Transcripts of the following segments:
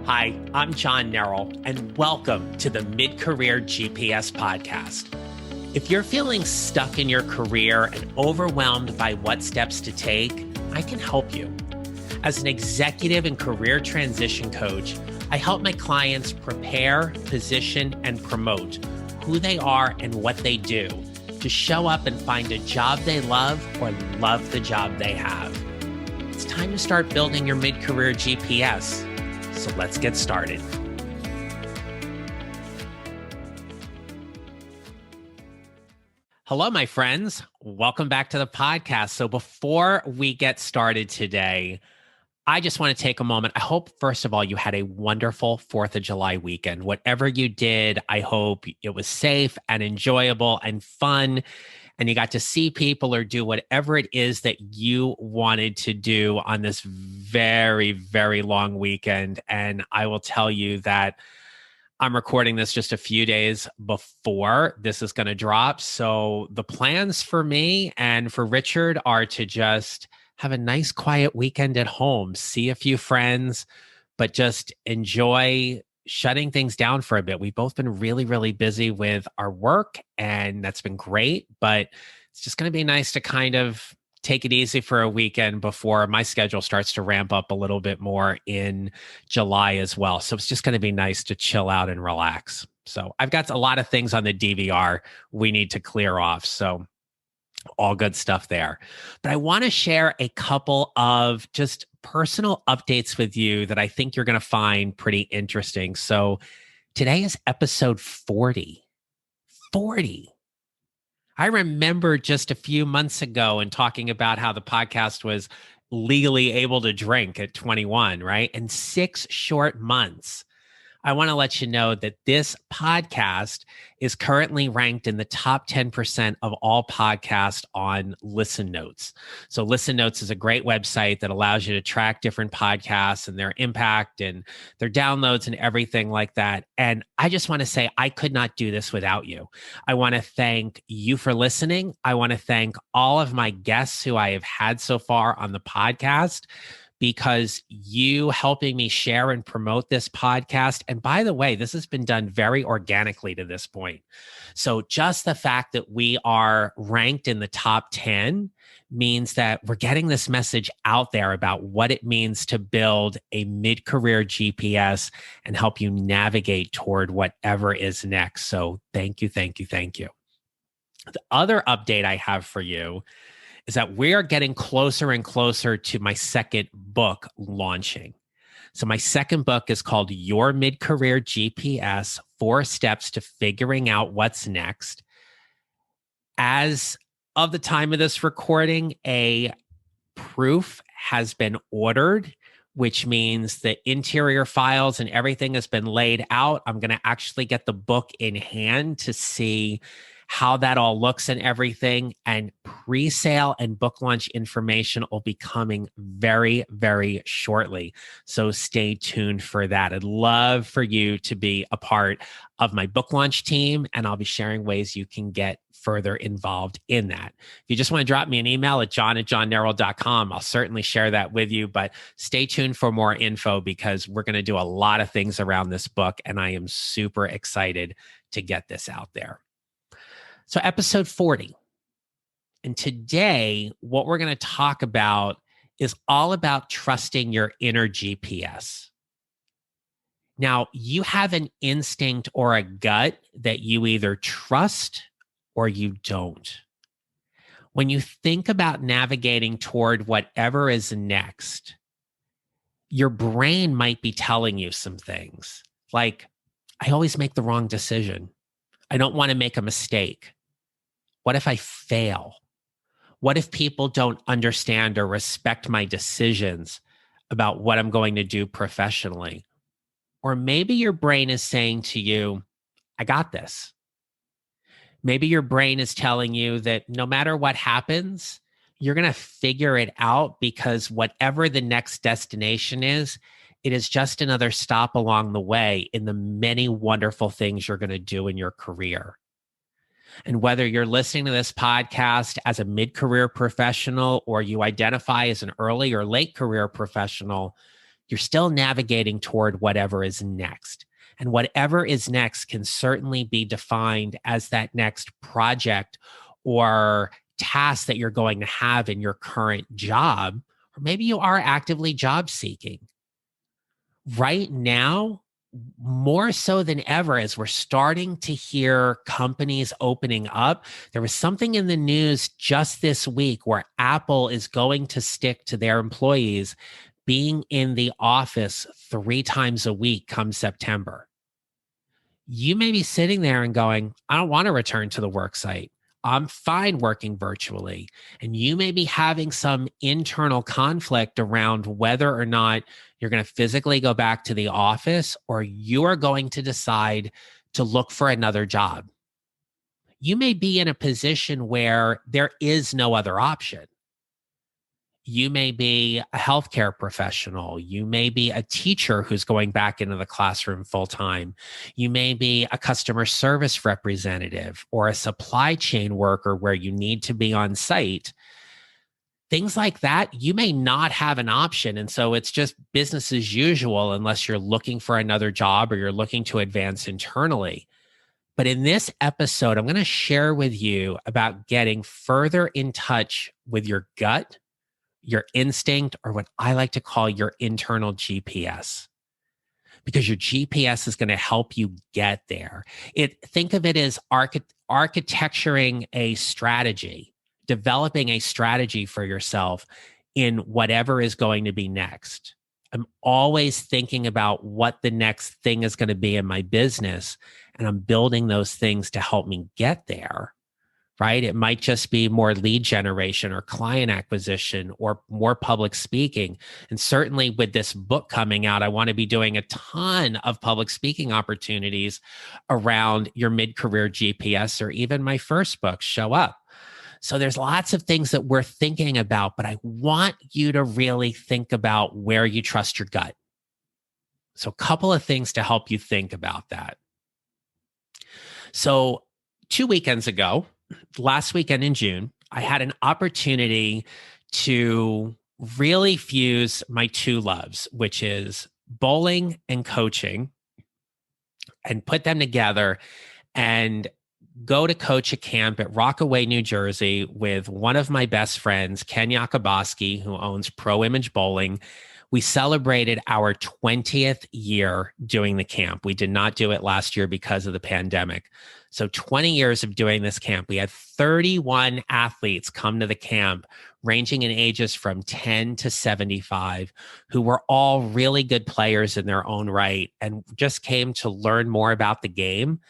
Hi, I'm John Nerrell, and welcome to the Mid-Career GPS podcast. If you're feeling stuck in your career and overwhelmed by what steps to take, I can help you. As an executive and career transition coach, I help my clients prepare, position, and promote who they are and what they do to show up and find a job they love or love the job they have. It's time to start building your mid-career GPS. So let's get started. Hello, my friends. Welcome back to the podcast. So before we get started today, I just want to take a moment. I hope, first of all, you had a wonderful 4th of July weekend. Whatever you did, I hope it was safe and enjoyable and fun, and you got to see people or do whatever it is that you wanted to do on this very, very long weekend. And I will tell you that I'm recording this just a few days before this is going to drop. So the plans for me and for Richard are to just have a nice, quiet weekend at home, see a few friends, but just enjoy shutting things down for a bit. We've both been really, really busy with our work, and that's been great, but it's just going to be nice to kind of take it easy for a weekend before my schedule starts to ramp up a little bit more in July as well. So it's just going to be nice to chill out and relax. So I've got a lot of things on the DVR we need to clear off. So all good stuff there. But I want to share a couple of just personal updates with you that I think you're going to find pretty interesting. So today is episode 40. 40. I remember just a few months ago and talking about how the podcast was legally able to drink at 21, right? In 6 short months, I want to let you know that this podcast is currently ranked in the top 10% of all podcasts on Listen Notes. So Listen Notes is a great website that allows you to track different podcasts and their impact and their downloads and everything like that. And I just want to say I could not do this without you. I want to thank you for listening. I want to thank all of my guests who I have had so far on the podcast, because you helping me share and promote this podcast. And by the way, this has been done very organically to this point. So just the fact that we are ranked in the top 10 means that we're getting this message out there about what it means to build a mid-career GPS and help you navigate toward whatever is next. So thank you, thank you, thank you. The other update I have for you is that we are getting closer and closer to my second book launching. So my second book is called Your Mid-Career GPS, 4 Steps to Figuring Out What's Next. As of the time of this recording, a proof has been ordered, which means the interior files and everything has been laid out. I'm going to actually get the book in hand to see how that all looks and everything. And pre-sale and book launch information will be coming very, very shortly. So stay tuned for that. I'd love for you to be a part of my book launch team, and I'll be sharing ways you can get further involved in that. If you just want to drop me an email at john@johnnerrell.com, I'll certainly share that with you, but stay tuned for more info because we're going to do a lot of things around this book, and I am super excited to get this out there. So episode 40. And today, what we're going to talk about is all about trusting your inner GPS. Now, you have an instinct or a gut that you either trust or you don't. When you think about navigating toward whatever is next, your brain might be telling you some things like, I always make the wrong decision. I don't want to make a mistake. What if I fail? What if people don't understand or respect my decisions about what I'm going to do professionally? Or maybe your brain is saying to you, I got this. Maybe your brain is telling you that no matter what happens, you're going to figure it out because whatever the next destination is, it is just another stop along the way in the many wonderful things you're going to do in your career. And whether you're listening to this podcast as a mid-career professional or you identify as an early or late career professional, You're still navigating toward whatever is next. And whatever is next can certainly be defined as that next project or task that you're going to have in your current job, or maybe you are actively job seeking. Right now, more so than ever, as we're starting to hear companies opening up, there was something in the news just this week where Apple is going to stick to their employees being in the office 3 times a week come September. You may be sitting there and going, I don't want to return to the work site. I'm fine working virtually. And you may be having some internal conflict around whether or not you're going to physically go back to the office or you are going to decide to look for another job. You may be in a position where there is no other option. You may be a healthcare professional. You may be a teacher who's going back into the classroom full time. You may be a customer service representative or a supply chain worker where you need to be on site. Things like that, you may not have an option. And so it's just business as usual unless you're looking for another job or you're looking to advance internally. But in this episode, I'm going to share with you about getting further in touch with your gut, your instinct, or what I like to call your internal GPS, because your GPS is going to help you get there. Think of it as architecturing a strategy, developing a strategy for yourself in whatever is going to be next. I'm always thinking about what the next thing is going to be in my business, and I'm building those things to help me get there. Right? It might just be more lead generation or client acquisition or more public speaking. And certainly with this book coming out, I want to be doing a ton of public speaking opportunities around your mid-career GPS, or even my first book, Show Up. So there's lots of things that we're thinking about, but I want you to really think about where you trust your gut. So a couple of things to help you think about that. So 2 weekends ago, last weekend in June, I had an opportunity to really fuse my two loves, which is bowling and coaching, and put them together and go to coach a camp at Rockaway, New Jersey with one of my best friends, Ken Yakuboski, who owns Pro Image Bowling. We celebrated our 20th year doing the camp. We did not do it last year because of the pandemic. So 20 years of doing this camp. We had 31 athletes come to the camp, ranging in ages from 10 to 75, who were all really good players in their own right and just came to learn more about the game,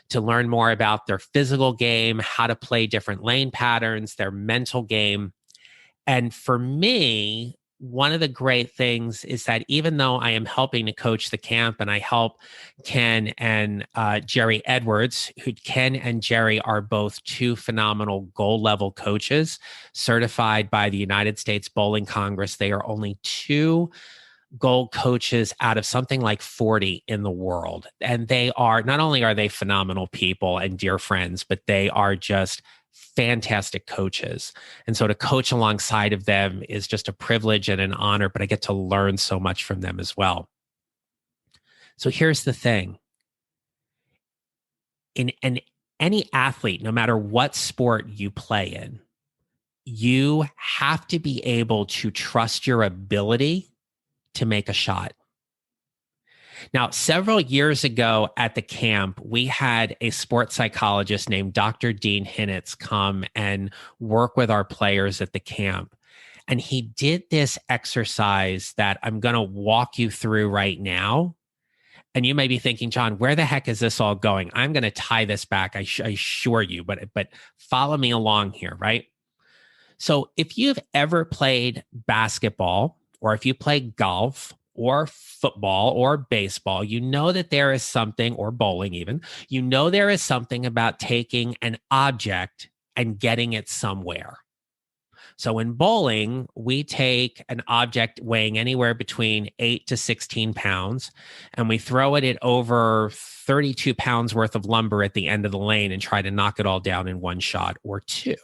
to learn more about their physical game, how to play different lane patterns, their mental game. And for me, one of the great things is that even though I am helping to coach the camp, and I help Ken and Jerry Edwards, who Ken and Jerry are both two phenomenal gold level coaches certified by the United States Bowling Congress. They are only 2 gold coaches out of something like 40 in the world. And they are, not only are they phenomenal people and dear friends, but they are just fantastic coaches. And so to coach alongside of them is just a privilege and an honor, but I get to learn so much from them as well. So here's the thing. In any athlete, no matter what sport you play in, you have to be able to trust your ability to make a shot. Now, several years ago at the camp, we had a sports psychologist named Dr. Dean Hinnitz come and work with our players at the camp. And he did this exercise that I'm going to walk you through right now. And you may be thinking, John, where the heck is this all going? I'm going to tie this back, I assure you, but follow me along here, right? So if you've ever played basketball, or if you play golf, or football or baseball, you know that there is something, or bowling even, you know there is something about taking an object and getting it somewhere. So in bowling, we take an object weighing anywhere between 8 to 16 pounds, and we throw it at over 32 pounds worth of lumber at the end of the lane and try to knock it all down in one shot or two.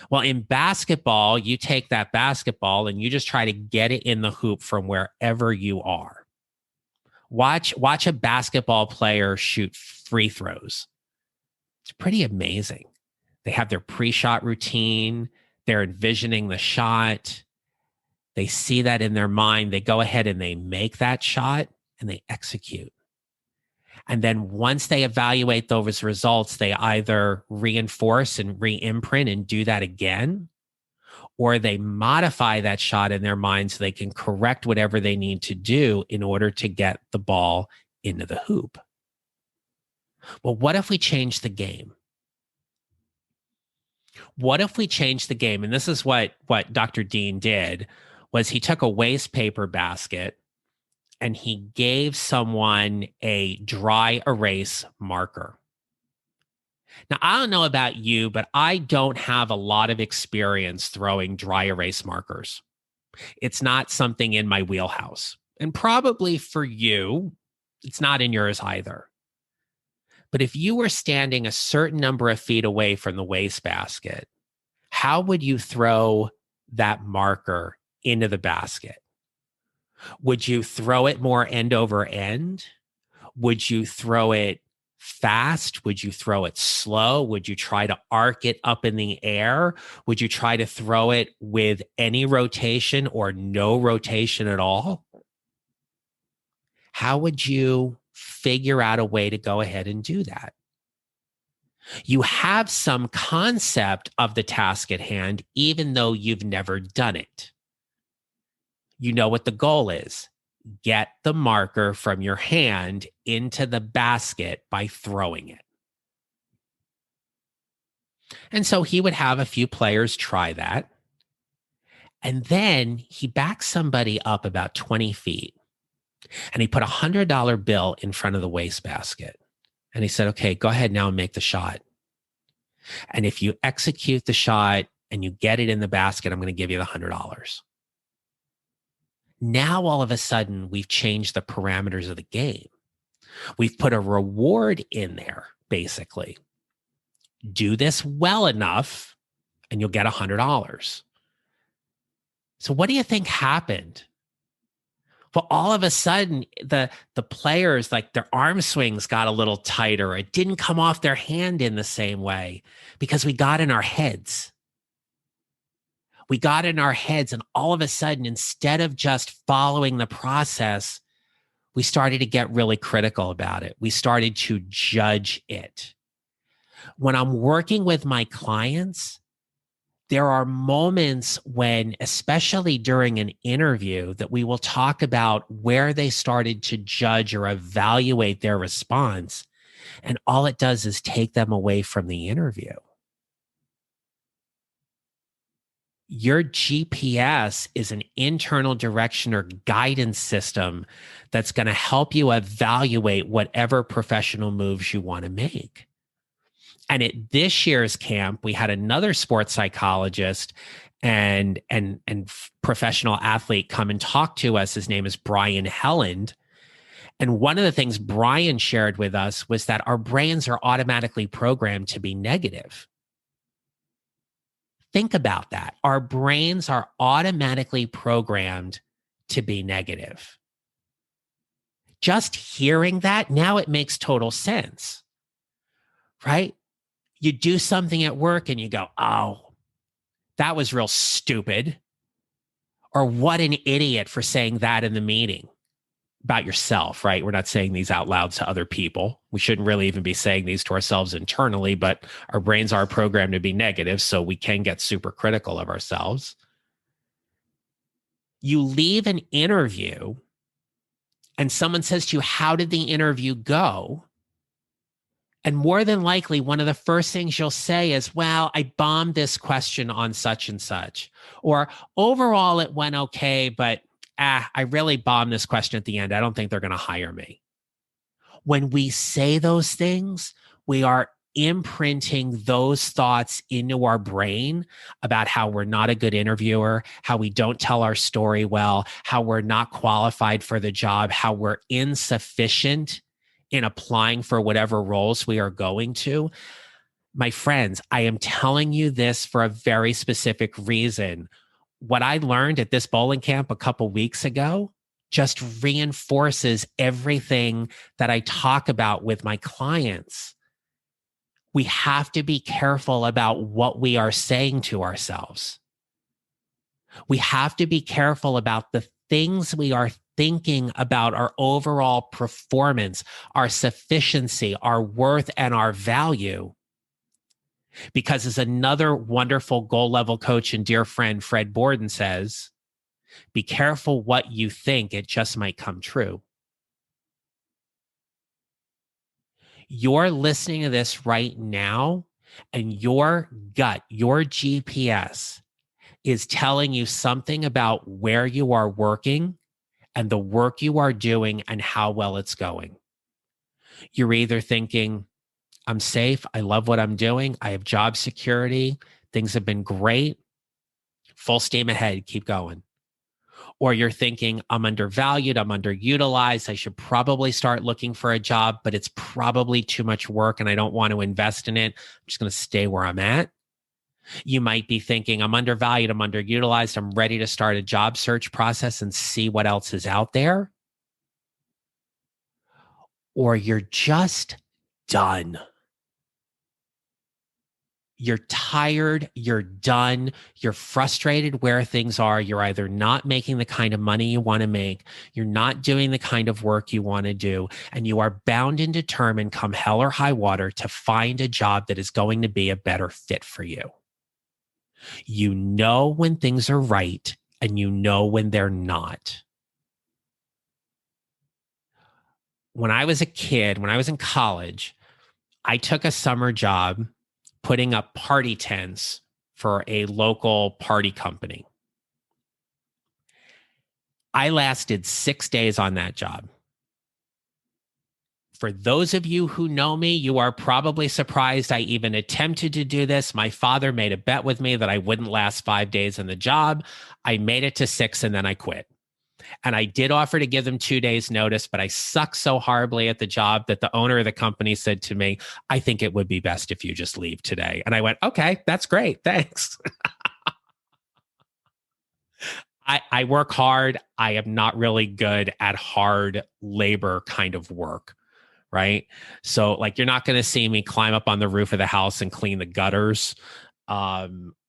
Well, in basketball, you take that basketball and you just try to get it in the hoop from wherever you are. Watch a basketball player shoot free throws. It's pretty amazing. They have their pre-shot routine, they're envisioning the shot. They see that in their mind, they go ahead and they make that shot and they execute. And then once they evaluate those results, they either reinforce and re-imprint and do that again, or they modify that shot in their mind so they can correct whatever they need to do in order to get the ball into the hoop. Well, what if we change the game? What if we change the game? And this is what Dr. Dean did, was he took a waste paper basket and he gave someone a dry erase marker. Now, I don't know about you, but I don't have a lot of experience throwing dry erase markers. It's not something in my wheelhouse. And probably for you, it's not in yours either. But if you were standing a certain number of feet away from the wastebasket, how would you throw that marker into the basket? Would you throw it more end over end? Would you throw it fast? Would you throw it slow? Would you try to arc it up in the air? Would you try to throw it with any rotation or no rotation at all? How would you figure out a way to go ahead and do that? You have some concept of the task at hand, even though you've never done it. You know what the goal is. Get the marker from your hand into the basket by throwing it. And so he would have a few players try that. And then he backed somebody up about 20 feet. And he put a $100 bill in front of the wastebasket. And he said, okay, go ahead now and make the shot. And if you execute the shot and you get it in the basket, I'm going to give you the $100. Now, all of a sudden, we've changed the parameters of the game. We've put a reward in there, basically. Do this well enough, and you'll get $100. So what do you think happened? Well, all of a sudden, the players, like their arm swings got a little tighter. It didn't come off their hand in the same way because we got in our heads. We got in our heads, and all of a sudden, instead of just following the process, we started to get really critical about it. We started to judge it. When I'm working with my clients, there are moments when, especially during an interview, that we will talk about where they started to judge or evaluate their response. And all it does is take them away from the interview. Your GPS is an internal direction or guidance system that's going to help you evaluate whatever professional moves you want to make. And at this year's camp, we had another sports psychologist and professional athlete come and talk to us. His name is Brian Helland. And one of the things Brian shared with us was that our brains are automatically programmed to be negative. Think about that. Our brains are automatically programmed to be negative. Just hearing that, now it makes total sense, right? You do something at work and you go, oh, that was real stupid. Or what an idiot for saying that in the meeting about yourself, right? We're not saying these out loud to other people. We shouldn't really even be saying these to ourselves internally, but our brains are programmed to be negative, so we can get super critical of ourselves. You leave an interview and someone says to you, how did the interview go? And more than likely, one of the first things you'll say is, well, I bombed this question on such and such. Or overall, it went okay, but I really bombed this question at the end. I don't think they're going to hire me. When we say those things, we are imprinting those thoughts into our brain about how we're not a good interviewer, how we don't tell our story well, how we're not qualified for the job, how we're insufficient in applying for whatever roles we are going to. My friends, I am telling you this for a very specific reason. What I learned at this bowling camp a couple weeks ago just reinforces everything that I talk about with my clients. We have to be careful about what we are saying to ourselves. We have to be careful about the things we are thinking about our overall performance, our sufficiency, our worth, and our value. Because as another wonderful goal level coach and dear friend, Fred Borden, says, be careful what you think, it just might come true. You're listening to this right now, and your gut, your GPS, is telling you something about where you are working and the work you are doing and how well it's going. You're either thinking, I'm safe, I love what I'm doing, I have job security, things have been great, full steam ahead, keep going. Or you're thinking, I'm undervalued, I'm underutilized, I should probably start looking for a job, but it's probably too much work and I don't want to invest in it. I'm just going to stay where I'm at. You might be thinking, I'm undervalued, I'm underutilized, I'm ready to start a job search process and see what else is out there. Or you're just done. You're tired, you're done, you're frustrated where things are. You're either not making the kind of money you want to make, you're not doing the kind of work you want to do, and you are bound and determined, come hell or high water, to find a job that is going to be a better fit for you. You know when things are right, and you know when they're not. When I was a kid, when I was in college, I took a summer job putting up party tents for a local party company. I lasted 6 days on that job. For those of you who know me, you are probably surprised I even attempted to do this. My father made a bet with me that I wouldn't last 5 days in the job. I made it to 6 and then I quit. And I did offer to give them 2 days notice, but I sucked so horribly at the job that the owner of the company said to me, I think it would be best if you just leave today. And I went, okay, that's great. Thanks. I work hard. I am not really good at hard labor kind of work. Right. So, like, you're not going to see me climb up on the roof of the house and clean the gutters.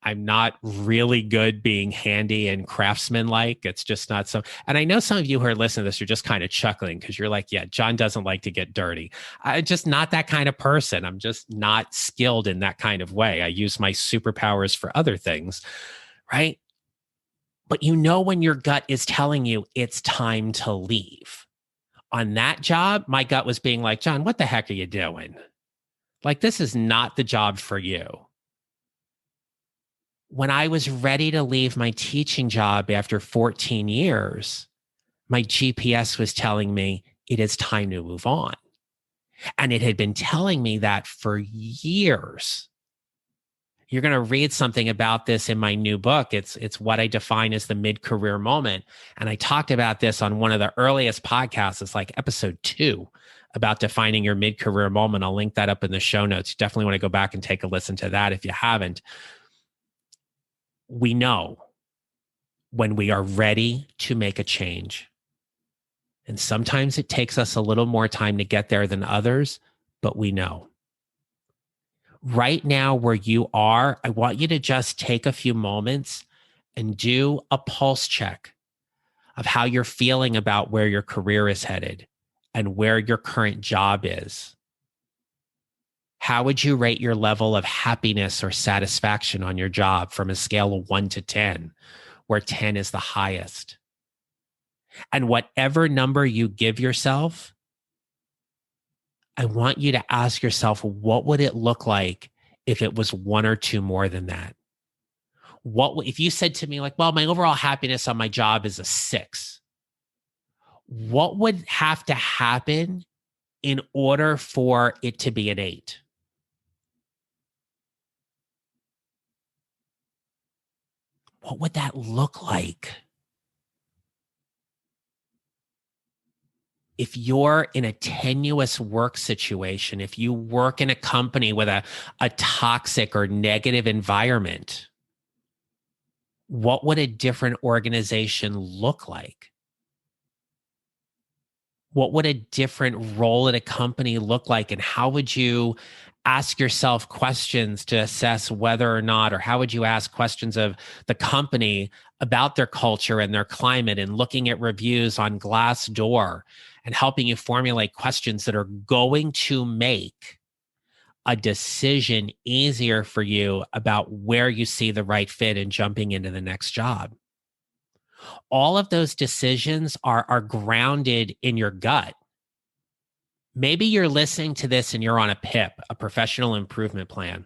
I'm not really good being handy and craftsman-like. It's just not so. And I know some of you who are listening to this, you're just kind of chuckling because you're like, yeah, John doesn't like to get dirty. I'm just not that kind of person. I'm just not skilled in that kind of way. I use my superpowers for other things. Right. But you know when your gut is telling you it's time to leave. On that job, my gut was being like, John, what the heck are you doing? Like, this is not the job for you. When I was ready to leave my teaching job after 14 years, my GPS was telling me it is time to move on. And it had been telling me that for years. You're going to read something about this in my new book. It's what I define as the mid-career moment. And I talked about this on one of the earliest podcasts. It's like episode 2 about defining your mid-career moment. I'll link that up in the show notes. You definitely want to go back and take a listen to that if you haven't. We know when we are ready to make a change. And sometimes it takes us a little more time to get there than others, but we know. Right now, where you are, I want you to just take a few moments and do a pulse check of how you're feeling about where your career is headed and where your current job is. How would you rate your level of happiness or satisfaction on your job from a scale of 1 to 10, where 10 is the highest? And whatever number you give yourself, I want you to ask yourself, what would it look like if it was 1 or 2 more than that? What if you said to me, like, well, my overall happiness on my job is a 6? What would have to happen in order for it to be an 8? What would that look like? If you're in a tenuous work situation, if you work in a company with a toxic or negative environment, what would a different organization look like? What would a different role at a company look like? And how would you ask yourself questions to assess whether or not, or how would you ask questions of the company about their culture and their climate, and looking at reviews on Glassdoor and helping you formulate questions that are going to make a decision easier for you about where you see the right fit in jumping into the next job? All of those decisions are grounded in your gut. Maybe you're listening to this and you're on a PIP, a professional improvement plan.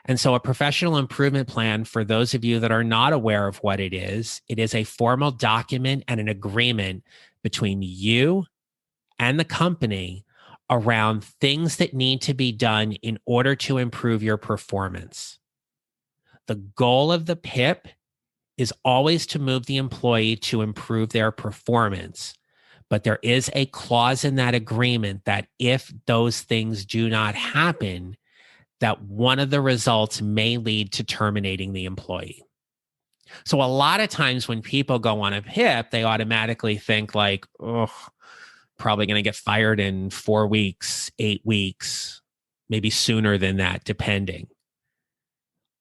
And so a professional improvement plan, for those of you that are not aware of what it is a formal document and an agreement between you and the company around things that need to be done in order to improve your performance. The goal of the PIP is always to move the employee to improve their performance. But there is a clause in that agreement that if those things do not happen, that one of the results may lead to terminating the employee. So a lot of times when people go on a PIP, they automatically think like, oh, probably going to get fired in 4 weeks, 8 weeks, maybe sooner than that, depending.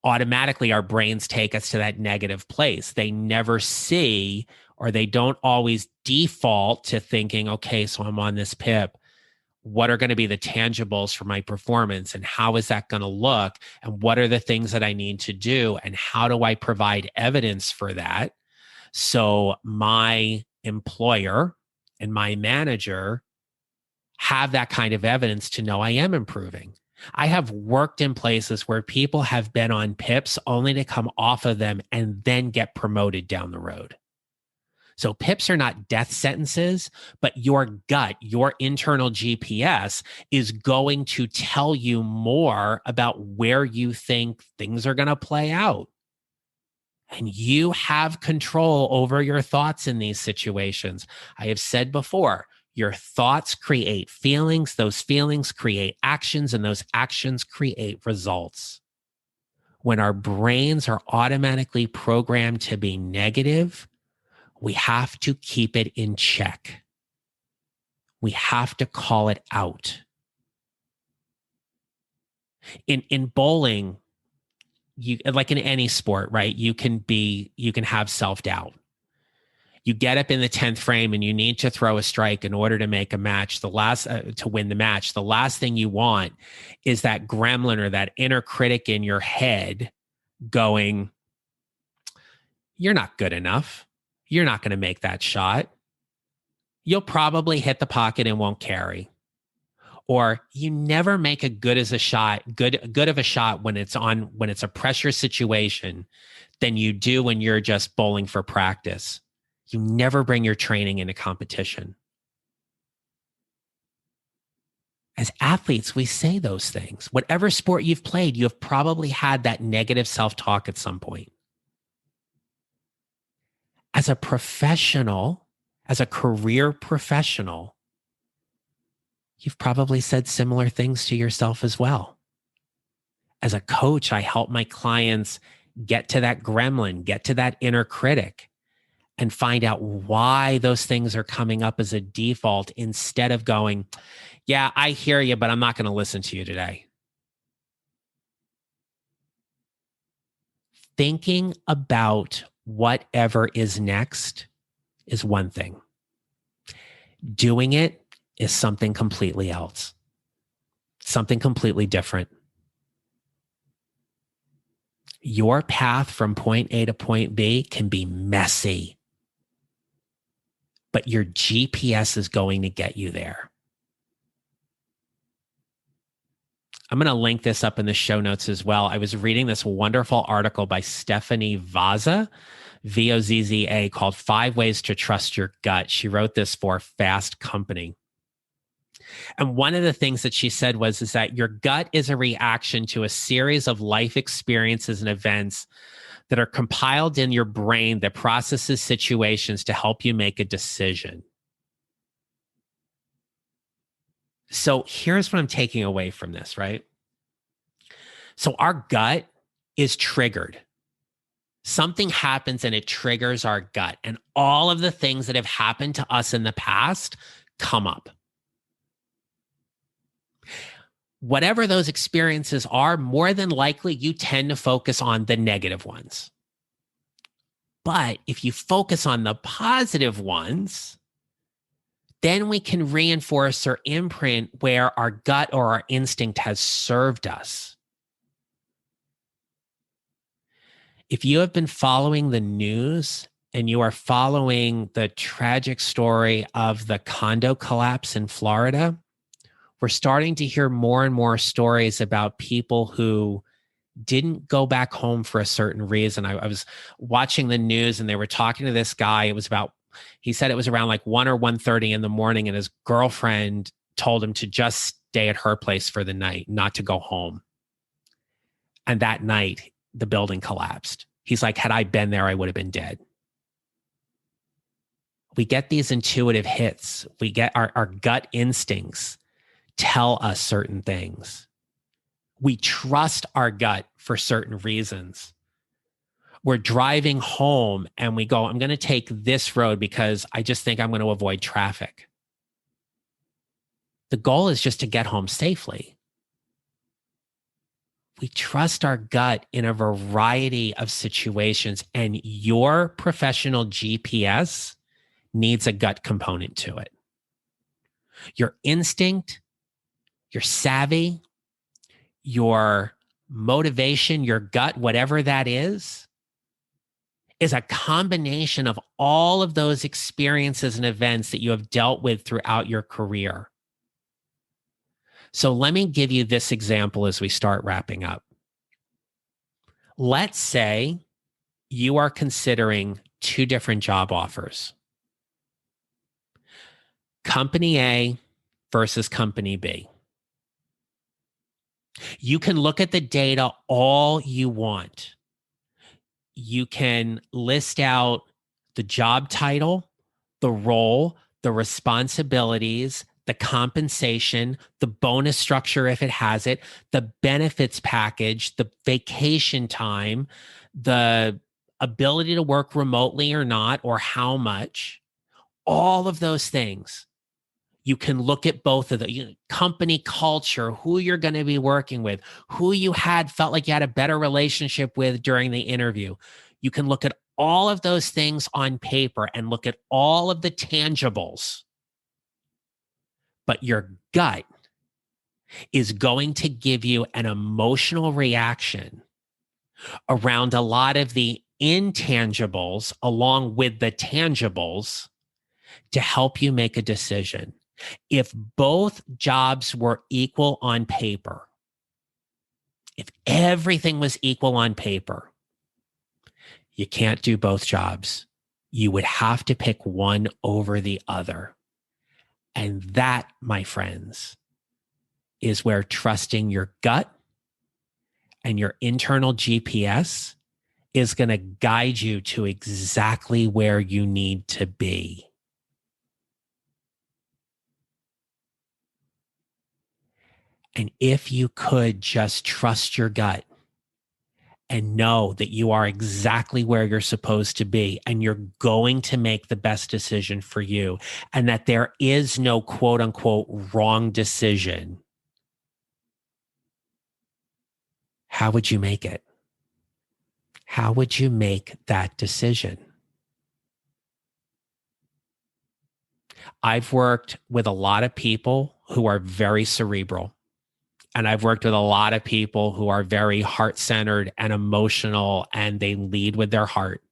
Automatically, our brains take us to that negative place. They never see, or they don't always default to thinking, okay, so I'm on this PIP. What are going to be the tangibles for my performance, and how is that going to look? And what are the things that I need to do? And how do I provide evidence for that? So my employer and my manager have that kind of evidence to know I am improving. I have worked in places where people have been on PIPs only to come off of them and then get promoted down the road. So PIPs are not death sentences, but your gut, your internal GPS is going to tell you more about where you think things are going to play out. And you have control over your thoughts in these situations. I have said before, your thoughts create feelings, those feelings create actions, and those actions create results. When our brains are automatically programmed to be negative, we have to keep it in check. We have to call it out. In bowling, you, like in any sport, right? You can have self-doubt. You get up in the 10th frame and you need to throw a strike in order to make a match. To win the match, the last thing you want is that gremlin or that inner critic in your head going, "You're not good enough. You're not going to make that shot. You'll probably hit the pocket and won't carry." Or you never make a good of a shot when it's a pressure situation than you do when you're just bowling for practice. You never bring your training into competition. As athletes, we say those things. Whatever sport you've played, you have probably had that negative self-talk at some point. As a professional, as a career professional, you've probably said similar things to yourself as well. As a coach, I help my clients get to that gremlin, get to that inner critic, and find out why those things are coming up as a default instead of going, "Yeah, I hear you, but I'm not going to listen to you today." Thinking about whatever is next is one thing. Doing it is something completely else, something completely different. Your path from point A to point B can be messy, but your GPS is going to get you there. I'm going to link this up in the show notes as well. I was reading this wonderful article by Stephanie Vazza, Vozza, called 5 Ways to Trust Your Gut. She wrote this for Fast Company. And one of the things that she said is that your gut is a reaction to a series of life experiences and events that are compiled in your brain that processes situations to help you make a decision. So here's what I'm taking away from this, right? So our gut is triggered. Something happens and it triggers our gut. And all of the things that have happened to us in the past come up. Whatever those experiences are, more than likely you tend to focus on the negative ones. But if you focus on the positive ones, then we can reinforce or imprint where our gut or our instinct has served us. If you have been following the news and you are following the tragic story of the condo collapse in Florida, we're starting to hear more and more stories about people who didn't go back home for a certain reason. I was watching the news and they were talking to this guy. He said it was around like 1 or 1:30 in the morning, and his girlfriend told him to just stay at her place for the night, not to go home. And that night, the building collapsed. He's like, had I been there, I would have been dead. We get these intuitive hits. We get our gut instincts tell us certain things. We trust our gut for certain reasons. We're driving home and we go, I'm going to take this road because I just think I'm going to avoid traffic. The goal is just to get home safely. We trust our gut in a variety of situations, and your professional GPS needs a gut component to it. Your instinct, your savvy, your motivation, your gut, whatever that is a combination of all of those experiences and events that you have dealt with throughout your career. So let me give you this example as we start wrapping up. Let's say you are considering 2 different job offers. Company A versus Company B. You can look at the data all you want. You can list out the job title, the role, the responsibilities, the compensation, the bonus structure if it has it, the benefits package, the vacation time, the ability to work remotely or not, or how much, all of those things. You can look at both of the company culture, who you're going to be working with, who you felt like you had a better relationship with during the interview. You can look at all of those things on paper and look at all of the tangibles. But your gut is going to give you an emotional reaction around a lot of the intangibles along with the tangibles to help you make a decision. If both jobs were equal on paper, if everything was equal on paper, you can't do both jobs. You would have to pick one over the other. And that, my friends, is where trusting your gut and your internal GPS is going to guide you to exactly where you need to be. And if you could just trust your gut and know that you are exactly where you're supposed to be and you're going to make the best decision for you, and that there is no quote unquote wrong decision, how would you make it? How would you make that decision? I've worked with a lot of people who are very cerebral. And I've worked with a lot of people who are very heart-centered and emotional, and they lead with their heart.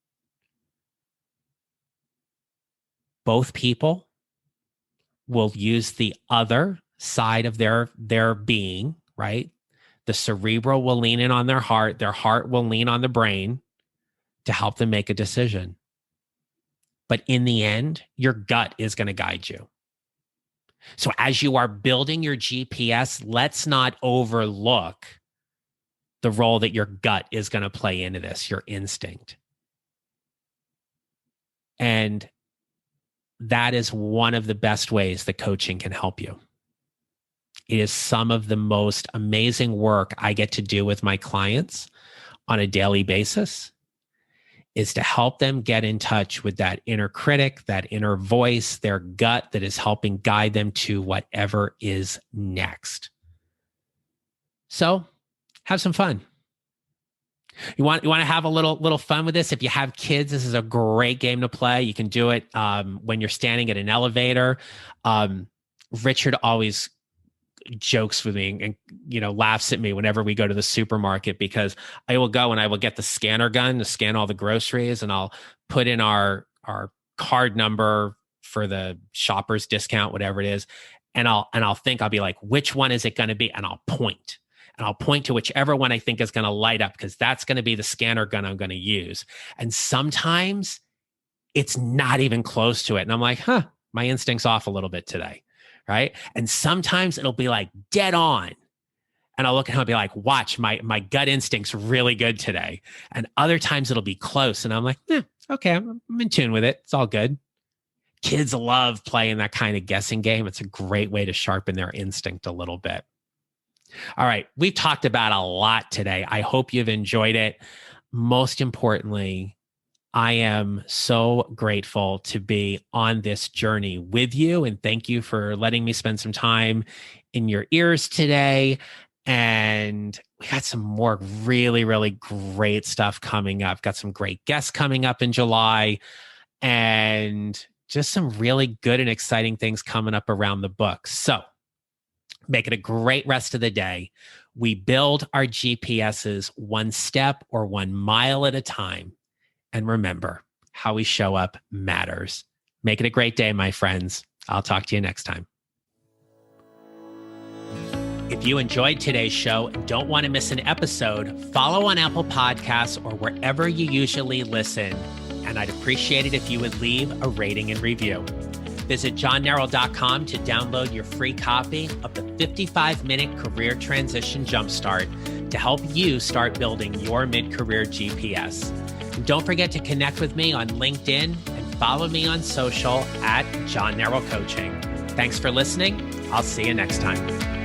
Both people will use the other side of their being, right? The cerebral will lean in on their heart will lean on the brain to help them make a decision. But in the end, your gut is going to guide you. So as you are building your GPS, let's not overlook the role that your gut is going to play into this, your instinct. And that is one of the best ways that coaching can help you. It is some of the most amazing work I get to do with my clients on a daily basis, is to help them get in touch with that inner critic, that inner voice, their gut that is helping guide them to whatever is next. So have some fun. You want to have a little fun with this. If you have kids, this is a great game to play. You can do it when you're standing at an elevator. Richard always jokes with me and laughs at me whenever we go to the supermarket, because I will go and I will get the scanner gun to scan all the groceries, and I'll put in our card number for the shopper's discount, whatever it is, and I'll be like, which one is it going to be? And I'll point. And I'll point to whichever one I think is going to light up, because that's going to be the scanner gun I'm going to use. And sometimes it's not even close to it. And I'm like, my instinct's off a little bit today. Right. And sometimes it'll be like dead on. And I'll look at him and be like, watch, my gut instinct's really good today. And other times it'll be close. And I'm like, okay, I'm in tune with it. It's all good. Kids love playing that kind of guessing game. It's a great way to sharpen their instinct a little bit. All right. We've talked about a lot today. I hope you've enjoyed it. Most importantly, I am so grateful to be on this journey with you. And thank you for letting me spend some time in your ears today. And we got some more really, really great stuff coming up. Got some great guests coming up in July, and just some really good and exciting things coming up around the book. So make it a great rest of the day. We build our GPSs one step or 1 mile at a time. And remember, how we show up matters. Make it a great day, my friends. I'll talk to you next time. If you enjoyed today's show and don't want to miss an episode, follow on Apple Podcasts or wherever you usually listen. And I'd appreciate it if you would leave a rating and review. Visit johnneral.com to download your free copy of the 55-minute career transition jumpstart to help you start building your mid-career GPS. And don't forget to connect with me on LinkedIn and follow me on social at John Neral Coaching. Thanks for listening. I'll see you next time.